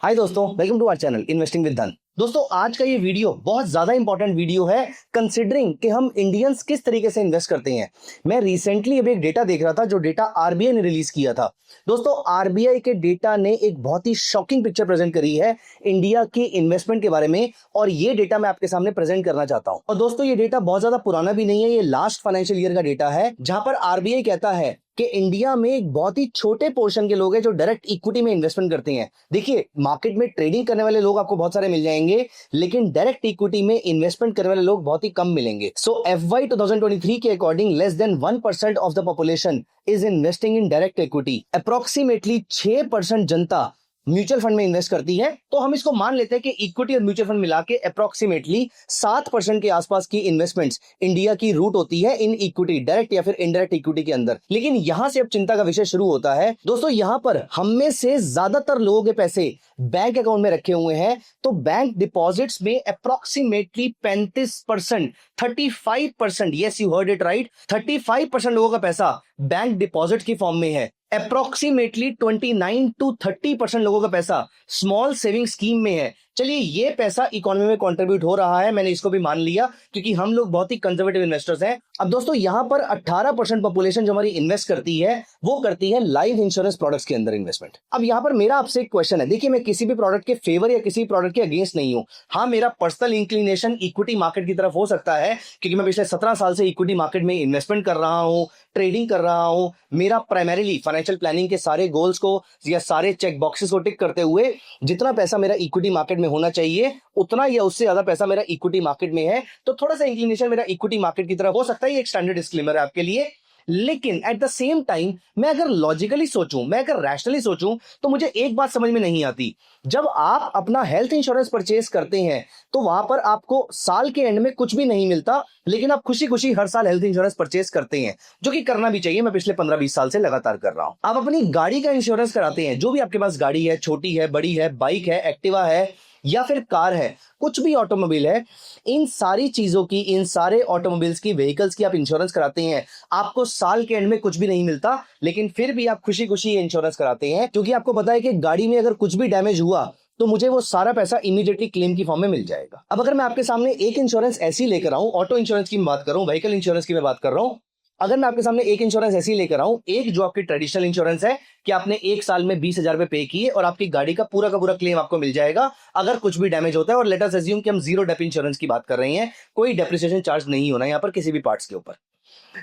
हाय दोस्तों, welcome to our channel investing with Dhan. दोस्तों, आज का ये वीडियो बहुत ज्यादा इंपॉर्टेंट वीडियो है कंसिडरिंग कि हम इंडियंस किस तरीके से इन्वेस्ट करते हैं। मैं रिसेंटली अभी एक डेटा देख रहा था जो डेटा आरबीआई ने रिलीज किया था। दोस्तों, आरबीआई के डेटा ने एक बहुत ही शॉकिंग पिक्चर प्रेजेंट करी है इंडिया की इन्वेस्टमेंट के बारे में, और ये डेटा मैं आपके सामने प्रेजेंट करना चाहता हूं। और दोस्तों, ये डेटा बहुत ज्यादा पुराना भी नहीं है, ये लास्ट फाइनेंशियल ईयर का डेटा है, जहां पर आरबीआई कहता है कि इंडिया में एक बहुत ही छोटे पोर्शन के लोग हैं जो डायरेक्ट इक्विटी में इन्वेस्टमेंट करते हैं। देखिए, मार्केट में ट्रेडिंग करने वाले लोग आपको बहुत सारे मिल जाएंगे, लेकिन डायरेक्ट इक्विटी में इन्वेस्टमेंट करने वाले लोग बहुत ही कम मिलेंगे। सो एफवाई 2023 के according less than 1% of the population is investing in direct equity. Approximately 6% Janata mutual fund में इन्वेस्ट करती है। तो हम इसको मान लेते हैं कि इक्विटी और म्यूचुअल फंड मिला के अप्रोक्सीमेटली 7% के आसपास की इन्वेस्टमेंट्स इंडिया की रूट होती है इन इक्विटी, डायरेक्ट या फिर इनडायरेक्ट इक्विटी के अंदर। लेकिन यहां से अब चिंता का विषय शुरू होता है। दोस्तों, यहां पर हम में से ज्यादातर लोगों के पैसे बैंक अकाउंट में रखे हुए हैं। तो बैंक डिपॉजिट्स में approximately 35%, 35%, yes you heard it right, 35% लोगों का पैसा बैंक डिपॉजिट की फॉर्म में है। अप्रोक्सीमेटली 29 to 30% लोगों का पैसा स्मॉल सेविंग स्कीम में है। चलिए, ये पैसा इकोनॉमी में कंट्रीब्यूट हो रहा है, मैंने इसको भी मान लिया क्योंकि हम लोग बहुत ही कंजर्वेटिव इन्वेस्टर्स हैं। अब दोस्तों, यहां पर 18% पॉपुलेशन जो हमारी इन्वेस्ट करती है वो करती है लाइफ इंश्योरेंस प्रोडक्ट्स के अंदर इन्वेस्टमेंट। अब यहां पर मेरा आपसे एक क्वेश्चन है। देखिए, मैं किसी भी प्रोडक्ट के फेवर या किसी प्रोडक्ट के अगेंस्ट नहीं हूं। हाँ, मेरा पर्सनल इंक्लिनेशन इक्विटी मार्केट की तरफ हो सकता है क्योंकि मैं पिछले 17 साल से इक्विटी मार्केट में इन्वेस्टमेंट कर रहा हूं, ट्रेडिंग कर रहा हूं। मेरा प्राइमरीली फाइनेंशियल प्लानिंग के सारे गोल्स को या सारे चेक बॉक्सेस को टिक करते हुए जितना पैसा मेरा इक्विटी मार्केट में होना चाहिए उतना या उससे ज्यादा पैसा मेरा इक्विटी मार्केट में है, तो थोड़ा सा इंक्लिनेशन मेरा इक्विटी मार्केट की तरफ हो सकता है। ये एक स्टैंडर्ड डिस्क्लेमर है आपके लिए। लेकिन एट द सेम टाइम मैं अगर लॉजिकली सोचूं, मैं अगर रैशनली सोचूं, तो मुझे एक बात समझ में नहीं आती। जब आप अपना हेल्थ इंश्योरेंस परचेज करते हैं तो वहां पर आपको साल के एंड में कुछ भी नहीं मिलता, लेकिन आप खुशी खुशी हर साल हेल्थ इंश्योरेंस परचेज करते हैं, जो कि करना भी चाहिए। मैं पिछले 15-20 साल से लगातार कर रहा हूं। आप अपनी गाड़ी का इंश्योरेंस कराते हैं, जो भी आपके पास गाड़ी है, छोटी है, बड़ी है, बाइक है, एक्टिवा है या फिर कार है, कुछ भी ऑटोमोबाइल है, इन सारी चीजों की, इन सारे ऑटोमोबाइल्स की, व्हीकल्स की आप इंश्योरेंस कराते हैं। आपको साल के एंड में कुछ भी नहीं मिलता, लेकिन फिर भी आप खुशी खुशी इंश्योरेंस कराते हैं क्योंकि आपको पता है कि गाड़ी में अगर कुछ भी डैमेज हुआ तो मुझे वो सारा पैसा इमीडिएटली क्लेम की फॉर्म में मिल जाएगा। अब अगर मैं आपके सामने एक इंश्योरेंस ऐसी लेकर आऊं, ऑटो इंश्योरेंस की मैं बात कर रहा हूं, व्हीकल इंश्योरेंस की मैं बात कर रहा हूं, अगर मैं आपके सामने एक इंश्योरेंस ऐसी लेकर आऊं, एक जो आपकी ट्रेडिशनल इंश्योरेंस है कि आपने एक साल में 20,000 रुपए पे किए और आपकी गाड़ी का पूरा क्लेम आपको मिल जाएगा अगर कुछ भी डैमेज होता है। और लेट अस अज्यूम कि हम जीरो डेप इंश्योरेंस की बात कर रहे हैं, कोई डेप्रिसिएशन चार्ज नहीं होना यहां पर किसी भी पार्ट्स के ऊपर।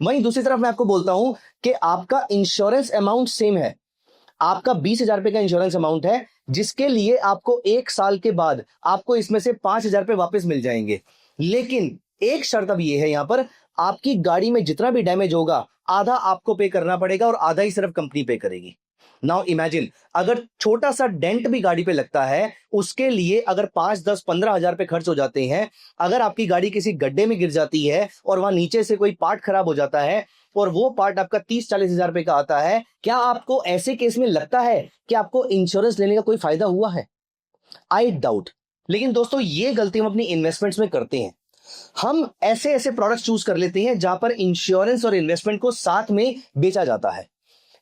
वहीं दूसरी तरफ मैं आपको बोलता हूं कि आपका इंश्योरेंस अमाउंट सेम है, आपका 20,000 रुपए का इंश्योरेंस अमाउंट है, जिसके लिए आपको एक साल के बाद आपको इसमें से 5,000 रुपए वापस मिल जाएंगे। लेकिन एक शर्त अब ये है, यहां पर आपकी गाड़ी में जितना भी डैमेज होगा आधा आपको पे करना पड़ेगा और आधा ही सिर्फ कंपनी पे करेगी। नाउ इमेजिन, अगर छोटा सा डेंट भी गाड़ी पे लगता है, उसके लिए अगर 5, 10, 15,000 रुपए खर्च हो जाते हैं। अगर आपकी गाड़ी किसी गड्ढे में गिर जाती है और वहां नीचे से कोई पार्ट खराब हो जाता है और वो पार्ट आपका 30-40 हजार रुपए का आता है, क्या आपको ऐसे केस में लगता है कि आपको इंश्योरेंस लेने का कोई फायदा हुआ है? I doubt. लेकिन दोस्तों, ये गलती हम अपनी इन्वेस्टमेंट्स में करते हैं। हम ऐसे ऐसे प्रोडक्ट्स चूज कर लेते हैं जहां पर इंश्योरेंस और इन्वेस्टमेंट को साथ में बेचा जाता है,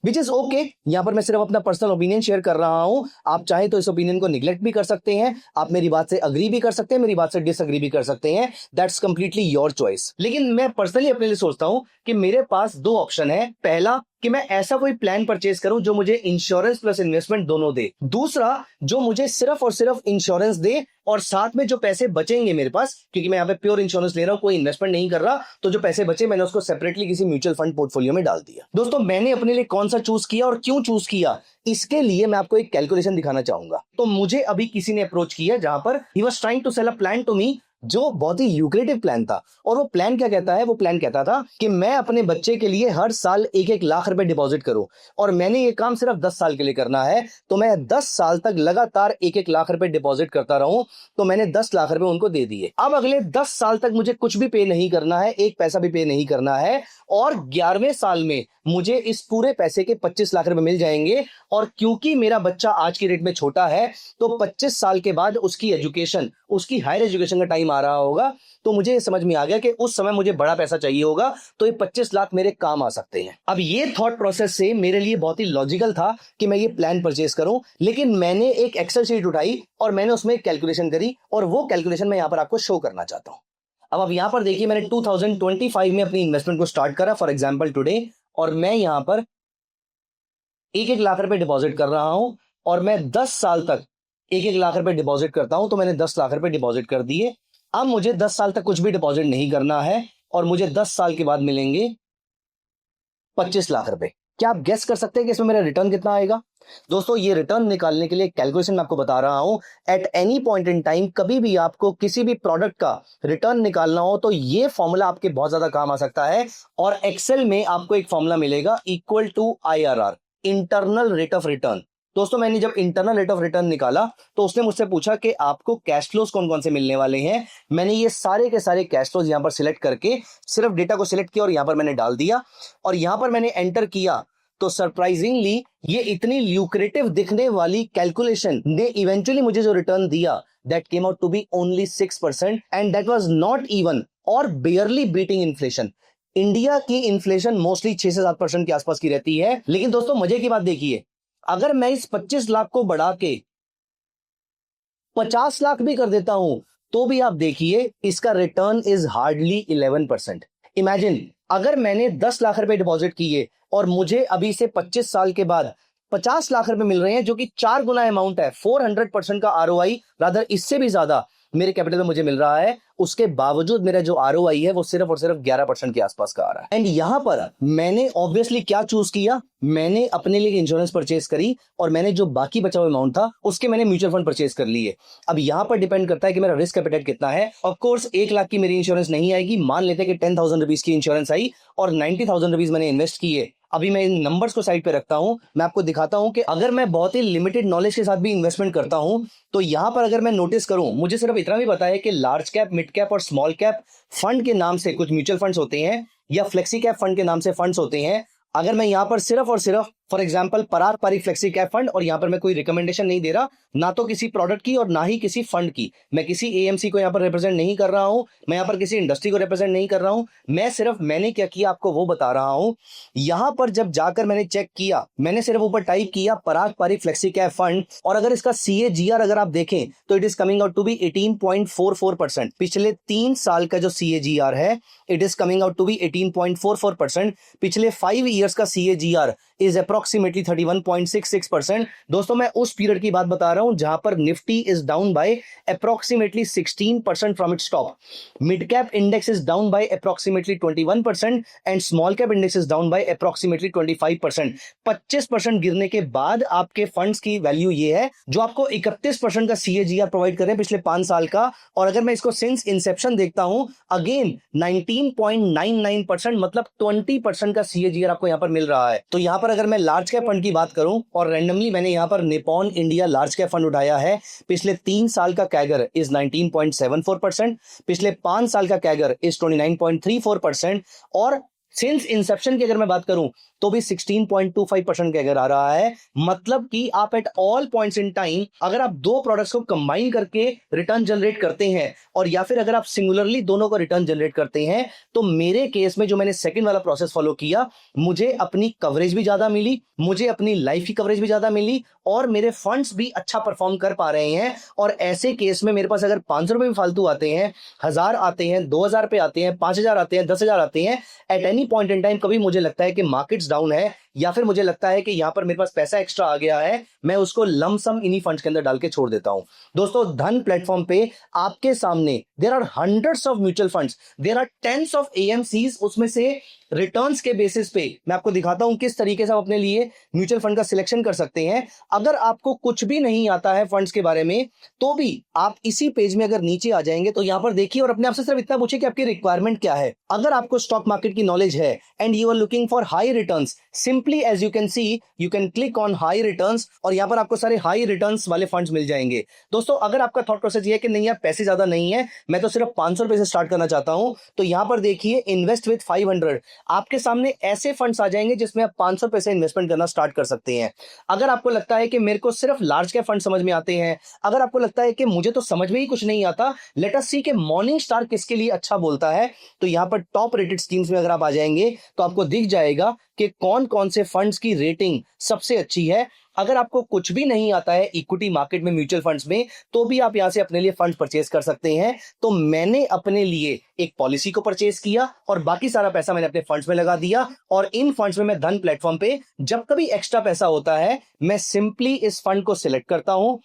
विच इज ओके। यहां पर मैं सिर्फ अपना पर्सनल ओपिनियन शेयर कर रहा हूं। आप चाहे तो इस ओपिनियन को निग्लेक्ट भी कर सकते हैं, आप मेरी बात से अग्री भी कर सकते हैं, मेरी बात से डिसअग्री भी कर सकते हैं, दैट्स कंप्लीटली योर चॉइस। लेकिन मैं पर्सनली अपने लिए सोचता हूं कि मेरे पास दो ऑप्शन है। पहला, कि मैं ऐसा कोई प्लान परचेज करूं जो मुझे इंश्योरेंस प्लस इन्वेस्टमेंट दोनों दे। दूसरा, जो मुझे सिर्फ और सिर्फ इंश्योरेंस दे और साथ में जो पैसे बचेंगे मेरे पास, क्योंकि मैं यहाँ पे प्योर इंश्योरेंस ले रहा हूं, कोई इन्वेस्टमेंट नहीं कर रहा, तो जो पैसे बचे मैंने उसको सेपरेटली किसी म्यूचुअल फंड पोर्टफोलियो में डाल दिया। दोस्तों, मैंने अपने लिए कौन सा चूज किया और क्यों चूज किया, इसके लिए मैं आपको एक कैलकुलेशन दिखाना चाहूंगा। तो मुझे अभी किसी ने अप्रोच किया जहां पर he was trying to sell a plan to me, जो बहुत ही ल्यूक्रेटिव प्लान था। और वो प्लान क्या कहता है? वो प्लान कहता था कि मैं अपने बच्चे के लिए हर साल 1-1 लाख रुपए डिपॉजिट करूं और मैंने ये काम सिर्फ 10 साल के लिए करना है। तो मैं 10 साल तक लगातार 1-1 लाख रुपए डिपॉजिट करता रहूं। तो मैंने 10 लाख रुपए उनको दे दिए। अब अगले 10 साल तक मुझे कुछ भी पे नहीं करना है, एक पैसा भी पे नहीं करना है, और 11वें साल में मुझे इस पूरे पैसे के 25 लाख रुपए मिल जाएंगे। और क्योंकि मेरा बच्चा आज की डेट में छोटा है, तो 25 साल के बाद उसकी एजुकेशन, उसकी हायर एजुकेशन का टाइम आ रहा होगा, तो मुझे ये समझ में आ गया कि उस समय मुझे बड़ा पैसा चाहिए होगा, तो ये 25 लाख मेरे काम आ सकते हैं। अब ये थॉट प्रोसेस से मेरे लिए बहुत ही लॉजिकल था कि मैं ये प्लान परचेज करूं, लेकिन मैंने एक एक्सेल शीट उठाई और मैंने उसमें एक कैलकुलेशन करी, और वो कैलकुलेशन मैं यहां पर आपको शो करना चाहता हूं। अब यहां पर देखिए, मैंने 2025 में अपनी इन्वेस्टमेंट को स्टार्ट करा, फॉर एग्जाम्पल टुडे, और मैं यहां पर 1-1 लाख रुपए डिपॉजिट कर रहा हूं, और मैं 10 साल तक 1-1 लाख रुपए डिपॉजिट करता हूं, तो मैंने 10 लाख रुपए डिपॉजिट कर दिए। अब मुझे 10 साल तक कुछ भी डिपॉजिट नहीं करना है, और मुझे 10 साल के बाद मिलेंगे 25 लाख रुपए। क्या आप गेस कर सकते हैं कि इसमें मेरा रिटर्न कितना आएगा? दोस्तों, ये रिटर्न निकालने के लिए कैलकुलेशन मैं आपको बता रहा हूं। At any point in time, कभी भी आपको किसी भी प्रोडक्ट का रिटर्न निकालना हो, तो ये फॉर्मूला आपके बहुत ज्यादा काम आ सकता है। और एक्सेल में आपको एक फॉर्मूला मिलेगा, equal to IRR, internal rate of return. दोस्तों, मैंने जब इंटरनल रेट ऑफ रिटर्न निकाला, तो उसने मुझसे पूछा कि आपको कैश फ्लोज कौन कौन से मिलने वाले हैं। मैंने ये सारे के सारे कैश फ्लोज यहां पर सिलेक्ट करके सिर्फ डेटा को सिलेक्ट किया और यहां पर मैंने डाल दिया, और यहां पर मैंने एंटर किया, तो सरप्राइजिंगली ये इतनी ल्यूक्रेटिव दिखने वाली कैलकुलेशन ने इवेंचुअली मुझे जो रिटर्न दिया, that came out to be only 6%, and that was not even और बेयरली बीटिंग इन्फ्लेशन। इंडिया की इन्फ्लेशन मोस्टली 6 से 7% के आसपास की रहती है। लेकिन दोस्तों, मजे की बात देखिए, अगर मैं इस 25 लाख को बढ़ा के 50 लाख भी कर देता हूं, तो भी आप देखिए इसका रिटर्न इज हार्डली 11%। इमेजिन, अगर मैंने 10 लाख रुपए डिपॉजिट किए और मुझे अभी से 25 साल के बाद 50 लाख रुपए मिल रहे हैं, जो कि 4 गुना अमाउंट है, 400% का ROI, रादर इससे भी ज्यादा मेरे कैपिटल में मुझे मिल रहा है। उसके बावजूद मेरा जो ROI है वो सिर्फ और सिर्फ 11% के आसपास का आ रहा है। एंड यहां पर मैंने ऑब्वियसली क्या चूज किया, मैंने अपने लिए इंश्योरेंस परचेज करी, और मैंने जो बाकी बचा हुआ अमाउंट था उसके मैंने म्यूचुअल फंड परचेज कर लिए। अब यहां पर डिपेंड करता है कि मेरा रिस्क एपेटाइट कितना है। ऑफ कोर्स 1 लाख की मेरी इंश्योरेंस नहीं आएगी, मान लेते हैं कि 10,000 रुपीज की इंश्योरेंस आई और 90,000 रुपीज मैंने इन्वेस्ट किए। अभी मैं इन नंबर्स को साइड पे रखता हूं, मैं आपको दिखाता हूं कि अगर मैं बहुत ही लिमिटेड नॉलेज के साथ भी इन्वेस्टमेंट करता हूं, तो यहां पर अगर मैं नोटिस करूं, मुझे सिर्फ इतना भी पता है कि लार्ज कैप, मिड कैप और स्मॉल कैप फंड के नाम से कुछ म्यूचुअल फंड्स होते हैं, या फ्लेक्सी कैप फंड के नाम से फंड्स होते हैं। अगर मैं यहां पर सिर्फ और सिर्फ for example Parag Parikh flexi cap fund, और यहां पर मैं कोई रिकमेंडेशन नहीं दे रहा, ना तो किसी प्रोडक्ट की और ना ही किसी फंड की, मैं किसी AMC को यहां पर रिप्रेजेंट नहीं कर रहा हूं, मैं यहां पर किसी इंडस्ट्री को रिप्रेजेंट नहीं कर रहा हूं, मैं सिर्फ मैंने क्या किया आपको वो बता रहा हूं। यहां पर जब जाकर मैंने चेक किया, मैंने सिर्फ ऊपर टाइप किया Parag Parikh flexi cap fund, और अगर इसका CAGR अगर आप देखें तो it is coming out to be 18.44%। पिछले 3 साल का जो CAGR है, it is coming out to be 18.44%। पिछले 5 ईयर्स का CAGR इज अप्रोक्सीमेटली 31.66%। दोस्तों, मैं उस पीरियड की बात बता रहा हूं जहां पर Nifty is down by approximately 16% from its top, mid cap index is down by approximately 21%, and small cap index is down by approximately 25%। 25% गिरने के बाद आपके फंड्स की वैल्यू ये है जो आपको 31% का CAGR प्रोवाइड कर रहे हैं पिछले 5 साल का। और अगर मैं इसको सिंस इंसेप्शन देखता हूं, अगेन 19.99%, मतलब 20% का CAGR आपको यहां पर मिल रहा है। तो यहां पर अगर मैं लार्ज कैप फंड की बात करूं, और रैंडमली मैंने यहां पर Nippon India large cap fund उठाया है, पिछले 3 साल का कैगर इज 19.74%, पिछले 5 साल का कैगर इज 29.34%, और सिंस इंसेप्शन की अगर मैं बात करूं तो भी 16.25% कैगर आ रहा है। मतलब कि आप at all points in time अगर आप दो प्रोडक्ट्स को कंबाइन करके रिटर्न जनरेट करते हैं, और या फिर अगर आप सिंगुलरली दोनों को रिटर्न जनरेट करते हैं, तो मेरे केस में जो मैंने सेकंड वाला प्रोसेस फॉलो किया, मुझे अपनी कवरेज भी ज्यादा मिली, मुझे अपनी लाइफ की कवरेज भी ज्यादा मिली, और मेरे फंड्स भी अच्छा परफॉर्म कर पा रहे हैं। और ऐसे केस में मेरे पास अगर 500 रुपए भी फालतू आते हैं, 1000 आते हैं, 2000 रुपए आते हैं, 5000 आते हैं, 10,000 आते हैं, at any point in time कभी मुझे लगता है कि मार्केट्स डाउन है, या फिर मुझे लगता है कि यहां पर मेरे पास पैसा एक्स्ट्रा आ गया है, मैं उसको लमसम इन्हीं फंड्स के अंदर डाल के छोड़ देता हूं। दोस्तों, धन प्लेटफॉर्म पे आपके सामने there are hundreds of mutual funds, there are tens of AMCs, उसमें से रिटर्न्स के बेसिस पे मैं आपको दिखाता हूं किस तरीके से आप अपने लिए म्यूचुअल फंड का सिलेक्शन कर सकते हैं। अगर आपको कुछ भी नहीं आता है फंड्स के बारे में, तो भी आप इसी पेज में अगर नीचे आ जाएंगे तो यहां पर देखिए, और अपने आप से सिर्फ इतना पूछिए कि आपकी रिक्वायरमेंट क्या है। अगर आपको स्टॉक मार्केट की नॉलेज है and you are looking for high returns, simply as you can see you can click on high returns और यहाँ पर आपको सारे हाई रिटर्न्स वाले फंड्स मिल जाएंगे। दोस्तों अगर आपका थॉट प्रोसेस ये है कि नहीं यार पैसे ज्यादा नहीं है, मैं तो सिर्फ 500 रुपए से स्टार्ट करना चाहता हूं, तो यहाँ पर देखिए इन्वेस्ट विद 500, आपके सामने ऐसे फंड्स आ जाएंगे जिसमें आप 500 रुपए से इन्वेस्टमेंट करना स्टार्ट कर सकते हैं। अगर आपको लगता है कि मेरे को सिर्फ लार्ज कैप फंड समझ में आते हैं, अगर आपको लगता है कि मुझे तो समझ में ही कुछ नहीं आता, लेट अस सी कि मॉर्निंग स्टार किसके लिए अच्छा बोलता है, तो यहाँ पर टॉप रेटेड स्कीम्स में अगर आप आ जाएंगे तो आपको दिख जाएगा कि कौन कौन से फंड्स की रेटिंग सबसे अच्छी है। अगर आपको कुछ भी नहीं आता है इक्विटी मार्केट में, म्यूचुअल फंड्स में, तो भी आप यहां से अपने लिए फंड परचेज कर सकते हैं। तो मैंने अपने लिए एक पॉलिसी को परचेज किया और बाकी सारा पैसा मैंने अपने फंड्स में लगा दिया, और इन फंड्स में मैं धन प्लेटफॉर्म पे जब कभी एक्स्ट्रा पैसा होता है मैं सिंपली इस फंड को सिलेक्ट करता हूं,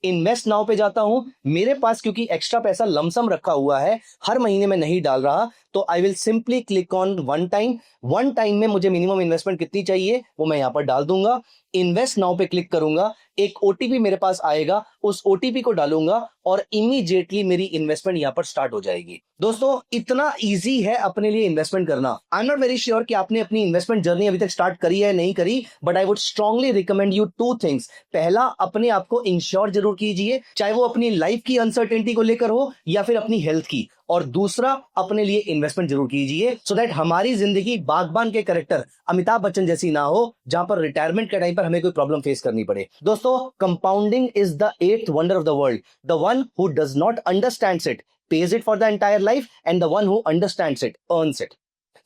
इन्वेस्ट नाउ पे जाता हूं। मेरे पास क्योंकि एक्स्ट्रा पैसा लमसम रखा हुआ है, हर महीने में नहीं डाल रहा, तो I will simply click on one time में मुझे मिनिमम इन्वेस्टमेंट कितनी चाहिए वो मैं यहां पर डाल दूंगा। इन्वेस्ट नाउ पे क्लिक करूंगा, एक ओटीपी मेरे पास आएगा, उस ओटीपी को डालूंगा और इमीडिएटली मेरी इन्वेस्टमेंट यहां पर स्टार्ट हो जाएगी। दोस्तों इतना इजी है अपने लिए इन्वेस्टमेंट करना। I am not very sure कि आपने अपनी इन्वेस्टमेंट जर्नी अभी तक स्टार्ट करी है नहीं करी, but I would strongly recommend you 2 things. पहला, अपने आप को इंश्योर जरूर कीजिए, चाहे वो अपनी लाइफ की अनसर्टेनिटी को लेकर हो या फिर अपनी हेल्थ की। और दूसरा, अपने लिए इन्वेस्टमेंट जरूर कीजिए सो दैट हमारी जिंदगी बागबान के कैरेक्टर अमिताभ बच्चन जैसी ना हो, जहां पर रिटायरमेंट के टाइम पर हमें कोई प्रॉब्लम फेस करनी पड़े। दोस्तों compounding is the 8th wonder of the world. The one who does not understands it pays it for the entire life and the one who understands it earns it।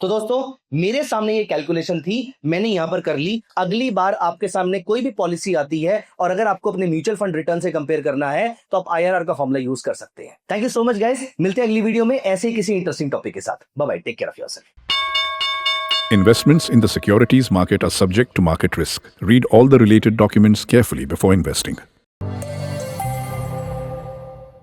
तो दोस्तों मेरे सामने ये calculation थी, मैंने यहां पर कर ली। अगली बार आपके सामने कोई भी पॉलिसी आती है और अगर आपको अपने म्यूचुअल फंड रिटर्न से कंपेयर करना है तो आप आईआरआर का फॉर्मूला यूज कर सकते हैं। Thank you so much guys, मिलते हैं अगली वीडियो में ऐसे ही किसी इंटरेस्टिंग टॉपिक के साथ। Bye bye, take care of yourself. Investments in the securities market are subject to market risk. Read all the related documents carefully before investing.